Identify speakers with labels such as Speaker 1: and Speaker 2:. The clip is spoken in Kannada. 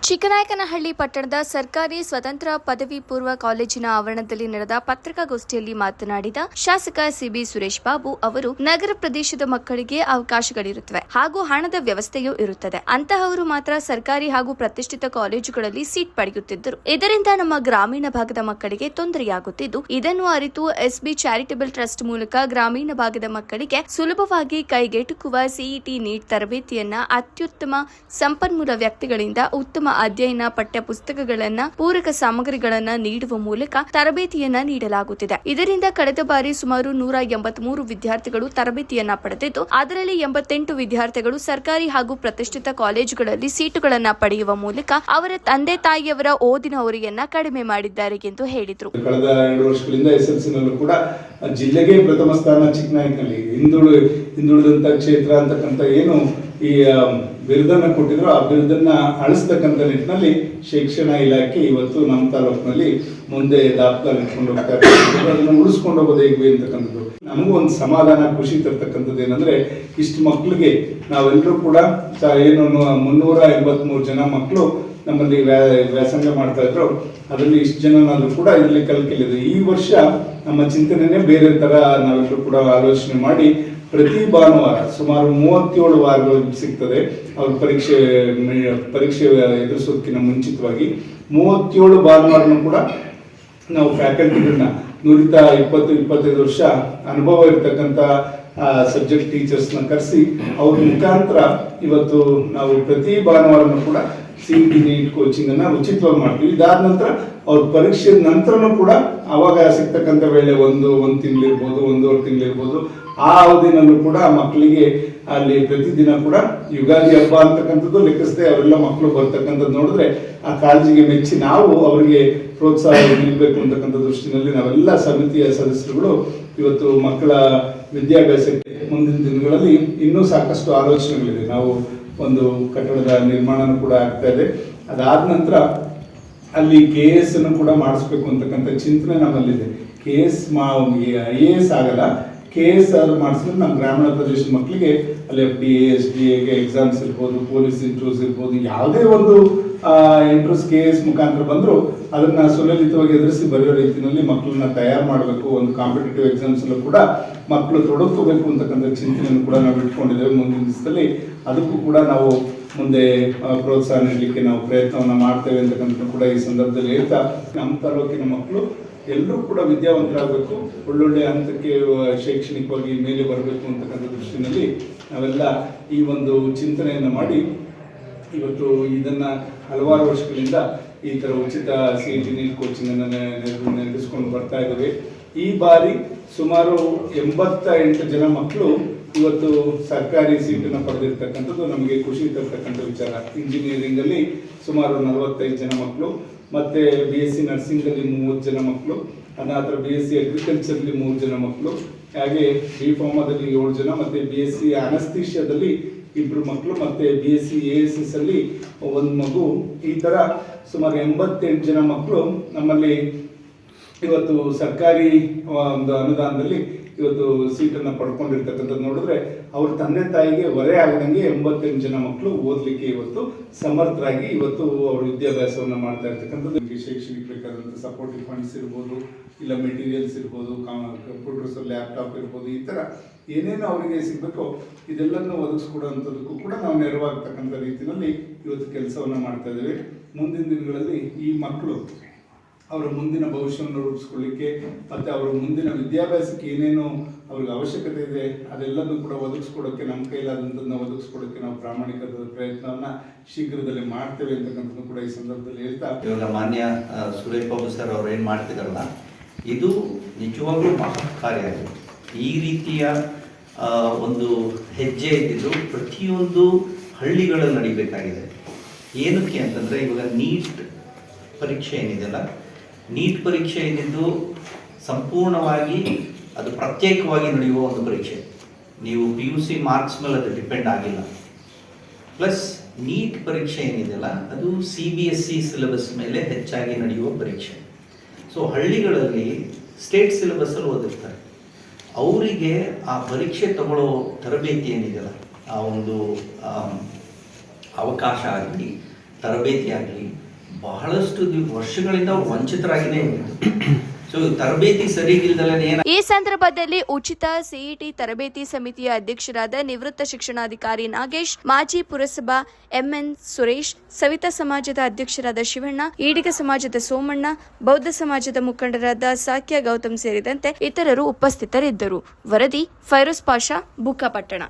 Speaker 1: ಚಿಕ್ಕನಾಯಕನಹಳ್ಳಿ ಪಟ್ಟಣದ ಸರ್ಕಾರಿ ಸ್ವತಂತ್ರ ಪದವಿ ಪೂರ್ವ ಕಾಲೇಜಿನ ಆವರಣದಲ್ಲಿ ನಡೆದ ಪತ್ರಿಕಾಗೋಷ್ಠಿಯಲ್ಲಿ ಮಾತನಾಡಿದ ಶಾಸಕ ಸಿಬಿ ಸುರೇಶ್ ಬಾಬು ಅವರು, ನಗರ ಪ್ರದೇಶದ ಮಕ್ಕಳಿಗೆ ಅವಕಾಶಗಳಿರುತ್ತವೆ ಹಾಗೂ ಹಣದ ವ್ಯವಸ್ಥೆಯೂ ಇರುತ್ತದೆ. ಅಂತಹವರು ಮಾತ್ರ ಸರ್ಕಾರಿ ಹಾಗೂ ಪ್ರತಿಷ್ಠಿತ ಕಾಲೇಜುಗಳಲ್ಲಿ ಸೀಟ್ ಪಡೆಯುತ್ತಿದ್ದರು. ಇದರಿಂದ ನಮ್ಮ ಗ್ರಾಮೀಣ ಭಾಗದ ಮಕ್ಕಳಿಗೆ ತೊಂದರೆಯಾಗುತ್ತಿದ್ದು, ಇದನ್ನು ಅರಿತು ಎಸ್ಬಿ ಚಾರಿಟಬಲ್ ಟ್ರಸ್ಟ್ ಮೂಲಕ ಗ್ರಾಮೀಣ ಭಾಗದ ಮಕ್ಕಳಿಗೆ ಸುಲಭವಾಗಿ ಕೈಗೆಟುಕುವ ಸಿಇಟಿ ನೀಟ್ ತರಬೇತಿಯನ್ನ ಅತ್ಯುತ್ತಮ ಸಂಪನ್ಮೂಲ ವ್ಯಕ್ತಿಗಳಿಂದ ಉತ್ತಮ ಅಧ್ಯಯನ ಪಠ್ಯ ಪುಸ್ತಕಗಳನ್ನ ಪೂರಕ ಸಾಮಗ್ರಿಗಳನ್ನ ನೀಡುವ ಮೂಲಕ ತರಬೇತಿಯನ್ನ ನೀಡಲಾಗುತ್ತಿದೆ. ಇದರಿಂದ ಕಳೆದ ಬಾರಿ ಸುಮಾರು 183 ವಿದ್ಯಾರ್ಥಿಗಳು ತರಬೇತಿಯನ್ನ ಪಡೆದಿದ್ದು, ಅದರಲ್ಲಿ 88 ವಿದ್ಯಾರ್ಥಿಗಳು ಸರ್ಕಾರಿ ಹಾಗೂ ಪ್ರತಿಷ್ಠಿತ ಕಾಲೇಜುಗಳಲ್ಲಿ ಸೀಟುಗಳನ್ನ ಪಡೆಯುವ ಮೂಲಕ ಅವರ ತಂದೆ ತಾಯಿಯವರ ಓದಿನ ಹೊರೆಯನ್ನ ಕಡಿಮೆ ಮಾಡಿದ್ದಾರೆ ಎಂದು ಹೇಳಿದರು.
Speaker 2: ಕಳೆದ 2 ವರ್ಷಗಳಿಂದ ಎಸ್ಎಲ್ಸಿನಲ್ಲೂ ಕೂಡ ಜಿಲ್ಲೆಗೆ ಪ್ರಥಮ ಸ್ಥಾನ ಚಿಕ್ಕನಾಯಕನಹಳ್ಳಿ ಹಿಂದುಳಿದಂತ ಕ್ಷೇತ್ರ ಅಂತಕ್ಕಂಥ ಏನು ಈ ಬಿರುದನ್ನು ಕೊಟ್ಟಿದ್ರು, ಆ ಬಿರುದನ್ನ ಅಳಿಸ್ತಕ್ಕಂಥ ನಿಟ್ಟಿನಲ್ಲಿ ಶಿಕ್ಷಣ ಇಲಾಖೆ ಇವತ್ತು ನಮ್ಮ ತಾಲೂಕಿನಲ್ಲಿ ಮುಂದೆ ದಾಖಲೆ ಇಟ್ಕೊಂಡು ಹೋಗ್ತಾ ಇರ್ತಾರೆ. ಅದನ್ನು ಉಳಿಸ್ಕೊಂಡು ಹೋಗೋದು ಹೇಗೆ ಅಂತಕ್ಕಂಥದ್ದು ನಮಗೂ ಒಂದು ಸಮಾಧಾನ, ಖುಷಿ ತರ್ತಕ್ಕಂಥದ್ದು ಏನಂದ್ರೆ, ಇಷ್ಟು ಮಕ್ಕಳಿಗೆ ನಾವೆಲ್ಲರೂ ಕೂಡ ಏನು 383 ಜನ ಮಕ್ಕಳು ನಮ್ಮಲ್ಲಿ ವ್ಯಾಸಂಗ ಮಾಡ್ತಾ ಇದ್ರು. ಅದರಲ್ಲಿ ಇಷ್ಟು ಜನನಾದ್ರೂ ಕೂಡ ಇದರಲ್ಲಿ ಕಲ್ಕಲಿದೆ. ಈ ವರ್ಷ ನಮ್ಮ ಚಿಂತನೆನೇ ಬೇರೆ ತರ ನಾವೆಲ್ಲರೂ ಕೂಡ ಆಲೋಚನೆ ಮಾಡಿ ಪ್ರತಿ ಭಾನುವಾರ ಸುಮಾರು 37 ವಾರಗಳು ಸಿಗ್ತದೆ. ಅವ್ರ ಪರೀಕ್ಷೆ ಎದುರಿಸೋದಕ್ಕಿಂತ ಮುಂಚಿತವಾಗಿ 37 ಭಾನುವಾರನೂ ಕೂಡ ನಾವು ಫ್ಯಾಕಲ್ಟಿಗಳನ್ನ 125 ವರ್ಷ ಅನುಭವ ಇರತಕ್ಕಂಥ ಸಬ್ಜೆಕ್ಟ್ ಟೀಚರ್ಸ್ನ ಕರೆಸಿ ಅವ್ರ ಮುಖಾಂತರ ಇವತ್ತು ನಾವು ಪ್ರತಿ ಭಾನುವಾರನೂ ಕೂಡ ಸಿಇಟಿ ನೀಟ್ ಕೋಚಿಂಗ್ ಅನ್ನ ಉಚಿತವಾಗಿ ಮಾಡ್ತೀವಿ. ಇದಾದ ನಂತರ ಅವ್ರ ಪರೀಕ್ಷೆ ನಂತರನೂ ಕೂಡ ಅವಾಗ ಸಿಗ್ತಕ್ಕಂಥ ವೇಳೆ ಒಂದು ತಿಂಗಳಿರ್ಬೋದು, 1.5 ತಿಂಗಳಿರ್ಬೋದು, ಆ ಅವಧಿನಲ್ಲೂ ಕೂಡ ಮಕ್ಕಳಿಗೆ ಅಲ್ಲಿ ಪ್ರತಿದಿನ ಕೂಡ ಯುಗಾದಿ ಹಬ್ಬ ಅಂತಕ್ಕಂಥದ್ದು ಲೆಕ್ಕಿಸದೆ ಅವರೆಲ್ಲ ಮಕ್ಕಳು ಬರ್ತಕ್ಕಂಥದ್ದು ನೋಡಿದ್ರೆ ಆ ಕಾಳಜಿಗೆ ಮೆಚ್ಚಿ ನಾವು ಅವರಿಗೆ ಪ್ರೋತ್ಸಾಹ ನೀಡಬೇಕು ಅಂತಕ್ಕಂಥ ದೃಷ್ಟಿನಲ್ಲಿ ನಾವೆಲ್ಲ ಸಮಿತಿಯ ಸದಸ್ಯರುಗಳು ಇವತ್ತು ಮಕ್ಕಳ ವಿದ್ಯಾಭ್ಯಾಸಕ್ಕೆ ಮುಂದಿನ ದಿನಗಳಲ್ಲಿ ಇನ್ನೂ ಸಾಕಷ್ಟು ಆಲೋಚನೆಗಳಿದೆ. ನಾವು ಒಂದು ಕಟ್ಟಡದ ನಿರ್ಮಾಣನೂ ಕೂಡ ಆಗ್ತಾ ಇದೆ. ಅದಾದ ನಂತರ ಅಲ್ಲಿ KS ಅನ್ನು ಕೂಡ ಮಾಡಿಸ್ಬೇಕು ಅಂತಕ್ಕಂಥ ಚಿಂತನೆ ನಮ್ಮಲ್ಲಿದೆ. KS IAS ಆಗಲ್ಲ, KS ಮಾಡಿಸಿದ್ರೆ ನಮ್ಮ ಗ್ರಾಮೀಣ ಪ್ರದೇಶದ ಮಕ್ಕಳಿಗೆ ಅಲ್ಲಿ FDA SDA ಎಕ್ಸಾಮ್ಸ್ ಇರ್ಬೋದು, ಪೊಲೀಸ್ ಇಂಟರ್ವ್ಯೂಸ್ ಇರ್ಬೋದು, ಯಾವುದೇ ಒಂದು ಇಂಟರ್ವ್ಯೂಸ್ KS ಮುಖಾಂತರ ಬಂದರೂ ಅದನ್ನ ಸುಲಲಿತವಾಗಿ ಎದುರಿಸಿ ಬರೆಯೋ ರೀತಿಯಲ್ಲಿ ಮಕ್ಕಳನ್ನ ತಯಾರು ಮಾಡಬೇಕು. ಒಂದು ಕಾಂಪಿಟೇಟಿವ್ ಎಕ್ಸಾಮ್ಸ್ ಅಲ್ಲೂ ಕೂಡ ಮಕ್ಕಳು ತೊಡಕೋಬೇಕು ಅಂತಕ್ಕಂಥ ಚಿಂತನೆಯನ್ನು ಕೂಡ ನಾವು ಇಟ್ಕೊಂಡಿದ್ದೇವೆ. ಮುಂದಿನ ದಿವಸದಲ್ಲಿ ಅದಕ್ಕೂ ಕೂಡ ನಾವು ಮುಂದೆ ಪ್ರೋತ್ಸಾಹ ನೀಡಲಿಕ್ಕೆ ನಾವು ಪ್ರಯತ್ನವನ್ನ ಮಾಡ್ತೇವೆ ಅಂತಕ್ಕಂಥ ಕೂಡ ಈ ಸಂದರ್ಭದಲ್ಲಿ ಹೇಳ್ತಾ, ನಮ್ಮ ತಾಲೂಕಿನ ಮಕ್ಕಳು ಎಲ್ಲರೂ ಕೂಡ ವಿದ್ಯಾವಂತರಾಗಬೇಕು, ಒಳ್ಳೊಳ್ಳೆ ಹಂತಕ್ಕೆ ಶೈಕ್ಷಣಿಕವಾಗಿ ಮೇಲೆ ಬರಬೇಕು ಅಂತಕ್ಕಂಥ ದೃಷ್ಟಿನಲ್ಲಿ ನಾವೆಲ್ಲ ಈ ಒಂದು ಚಿಂತನೆಯನ್ನು ಮಾಡಿ ಇವತ್ತು ಇದನ್ನ ಹಲವಾರು ವರ್ಷಗಳಿಂದ ಈ ತರ ಉಚಿತ ಸಿಇಟಿ ನೀಟ್ ಕೋಚಿಂಗ್ ಅನ್ನು ನಡೆಸಿಕೊಂಡು ಬರ್ತಾ ಇದ್ದೇವೆ. ಈ ಬಾರಿ ಸುಮಾರು 88 ಜನ ಮಕ್ಕಳು ಇವತ್ತು ಸರ್ಕಾರಿ ಸೀಟನ್ನು ಪಡೆದಿರ್ತಕ್ಕಂಥದ್ದು ನಮಗೆ ಖುಷಿ ತರ್ತಕ್ಕಂಥ ವಿಚಾರ. ಇಂಜಿನಿಯರಿಂಗ್ ಅಲ್ಲಿ ಸುಮಾರು 45 ಜನ ಮಕ್ಕಳು, ಮತ್ತೆ BSc ನರ್ಸಿಂಗ್ ಅಲ್ಲಿ 30 ಜನ ಮಕ್ಕಳು, ಅನಂತರ BSc ಅಗ್ರಿಕಲ್ಚರ್ ಅಲ್ಲಿ 3 ಜನ ಮಕ್ಕಳು, ಹಾಗೆ B.Pharmaದಲ್ಲಿ 7 ಜನ, ಮತ್ತೆ BSc ಅನಸ್ಥೀಶಿಯಾದಲ್ಲಿ 2 ಮಕ್ಕಳು, ಮತ್ತೆ BSc ASS ಅಲ್ಲಿ 1 ಮಗು. ಈ ತರ ಸುಮಾರು 88 ಜನ ಮಕ್ಕಳು ನಮ್ಮಲ್ಲಿ ಇವತ್ತು ಸರ್ಕಾರಿ ಒಂದು ಅನುದಾನದಲ್ಲಿ ಇವತ್ತು ಸೀಟನ್ನು ಪಡ್ಕೊಂಡಿರ್ತಕ್ಕಂಥದ್ದು ನೋಡಿದ್ರೆ ಅವ್ರ ತಂದೆ ತಾಯಿಗೆ ಹೊರೆ ಆಗದಂಗೆ 88 ಜನ ಮಕ್ಕಳು ಓದಲಿಕ್ಕೆ ಇವತ್ತು ಸಮರ್ಥರಾಗಿ ಇವತ್ತು ಅವ್ರ ವಿದ್ಯಾಭ್ಯಾಸವನ್ನು ಮಾಡ್ತಾ ಇರ್ತಕ್ಕಂಥದ್ದು. ಶೈಕ್ಷಣಿಕ ಬೇಕಾದಂಥ ಸಪೋರ್ಟಿವ್ ಫಂಡ್ಸ್ ಇರ್ಬೋದು, ಇಲ್ಲ ಮೆಟೀರಿಯಲ್ಸ್ ಇರ್ಬೋದು, ಕಂಪ್ಯೂಟರ್ಸ್, ಲ್ಯಾಪ್ಟಾಪ್ ಇರ್ಬೋದು, ಈ ಥರ ಏನೇನು ಅವರಿಗೆ ಸಿಗಬೇಕೋ ಇದೆಲ್ಲನೂ ಒದಗಿಸ್ಕೊಡುವಂಥದ್ದಕ್ಕೂ ಕೂಡ ನಾವು ನೆರವಾಗ್ತಕ್ಕಂಥ ರೀತಿಯಲ್ಲಿ ಇವತ್ತು ಕೆಲಸವನ್ನು ಮಾಡ್ತಾ ಇದ್ದೇವೆ. ಮುಂದಿನ ದಿನಗಳಲ್ಲಿ ಈ ಮಕ್ಕಳು ಅವರ ಮುಂದಿನ ಭವಿಷ್ಯವನ್ನು ರೂಪಿಸ್ಕೊಳ್ಳಿಕ್ಕೆ ಮತ್ತು ಅವರ ಮುಂದಿನ ವಿದ್ಯಾಭ್ಯಾಸಕ್ಕೆ ಏನೇನು ಅವ್ರಿಗೆ ಅವಶ್ಯಕತೆ ಇದೆ ಅದೆಲ್ಲದೂ ಕೂಡ ಒದಗಿಸ್ಕೊಡೋಕ್ಕೆ, ನಮ್ಮ ಕೈಲಾದಂಥದ್ದನ್ನ ಒದಗಿಸ್ಕೊಡೋಕ್ಕೆ ನಾವು ಪ್ರಾಮಾಣಿಕ ಪ್ರಯತ್ನವನ್ನು ಶೀಘ್ರದಲ್ಲಿ ಮಾಡ್ತೇವೆ ಅಂತಕ್ಕಂಥದ್ದು ಕೂಡ ಈ ಸಂದರ್ಭದಲ್ಲಿ ಹೇಳ್ತಾ,
Speaker 3: ಇವಾಗ ಮಾನ್ಯ ಸುರೇಶ್ ಬಾಬು ಸರ್ ಅವ್ರು ಏನು ಮಾಡ್ತಿದಾರಲ್ಲ, ಇದು ನಿಜವಾಗ್ಲೂ ಮಹತ್ ಕಾರ್ಯ. ಈ ರೀತಿಯ ಒಂದು ಹೆಜ್ಜೆ ಇದ್ದಿದ್ದು ಪ್ರತಿಯೊಂದು ಹಳ್ಳಿಗಳಲ್ಲಿ ನಡಿಬೇಕಾಗಿದೆ. ಏನಕ್ಕೆ ಅಂತಂದರೆ, ಇವಾಗ ನೀಟ್ ಪರೀಕ್ಷೆ ಏನಿದೆಯಲ್ಲ, ನೀಟ್ ಪರೀಕ್ಷೆ ಏನಿದ್ದು ಸಂಪೂರ್ಣವಾಗಿ ಅದು ಪ್ರತ್ಯೇಕವಾಗಿ ನಡೆಯುವ ಒಂದು ಪರೀಕ್ಷೆ. ನೀವು PUC ಮಾರ್ಕ್ಸ್ ಮೇಲೆ ಅದು ಡಿಪೆಂಡ್ ಆಗಿಲ್ಲ. ಪ್ಲಸ್ ನೀಟ್ ಪರೀಕ್ಷೆ ಏನಿದೆಯಲ್ಲ, ಅದು CBSE ಸಿಲೆಬಸ್ ಮೇಲೆ ಹೆಚ್ಚಾಗಿ ನಡೆಯುವ ಪರೀಕ್ಷೆ. ಸೊ ಹಳ್ಳಿಗಳಲ್ಲಿ ಸ್ಟೇಟ್ ಸಿಲೆಬಸ್ಸಲ್ಲಿ ಓದಿರ್ತಾರೆ. ಅವರಿಗೆ ಆ ಪರೀಕ್ಷೆ ತಗೊಳ್ಳೋ ತರಬೇತಿ ಏನಿದೆಯಲ್ಲ, ಆ ಒಂದು ಅವಕಾಶ ಆಗಲಿ ತರಬೇತಿ ಆಗಲಿ ಬಹಳಷ್ಟು ವರ್ಷಗಳಿಂದ ಅವ್ರು ವಂಚಿತರಾಗಿನೇ ಇದ್ದಾರೆ. ಸೊ ತರಬೇತಿ ಸರಿಗಿಲ್ದಲೇ
Speaker 1: ಈ ಸಂದರ್ಭದಲ್ಲಿ ಉಚಿತ ಸಿಇಟಿ ತರಬೇತಿ ಸಮಿತಿಯ ಅಧ್ಯಕ್ಷರಾದ ನಿವೃತ್ತ ಶಿಕ್ಷಣಾಧಿಕಾರಿ ನಾಗೇಶ್, ಮಾಜಿ ಪುರಸಭಾ ಎಂಎನ್ ಸುರೇಶ್, ಸವಿತಾ ಸಮಾಜದ ಅಧ್ಯಕ್ಷರಾದ ಶಿವಣ್ಣ, ಈಡಿಗ ಸಮಾಜದ ಸೋಮಣ್ಣ, ಬೌದ್ಧ ಸಮಾಜದ ಮುಖಂಡರಾದ ಸಾಕ್ಯ ಗೌತಮ್ ಸೇರಿದಂತೆ ಇತರರು ಉಪಸ್ಥಿತರಿದ್ದರು. ವರದಿ ಫೈರೋಜ್ ಪಾಷಾ, ಬುಕ್ಕಾಪಟ್ಟಣ.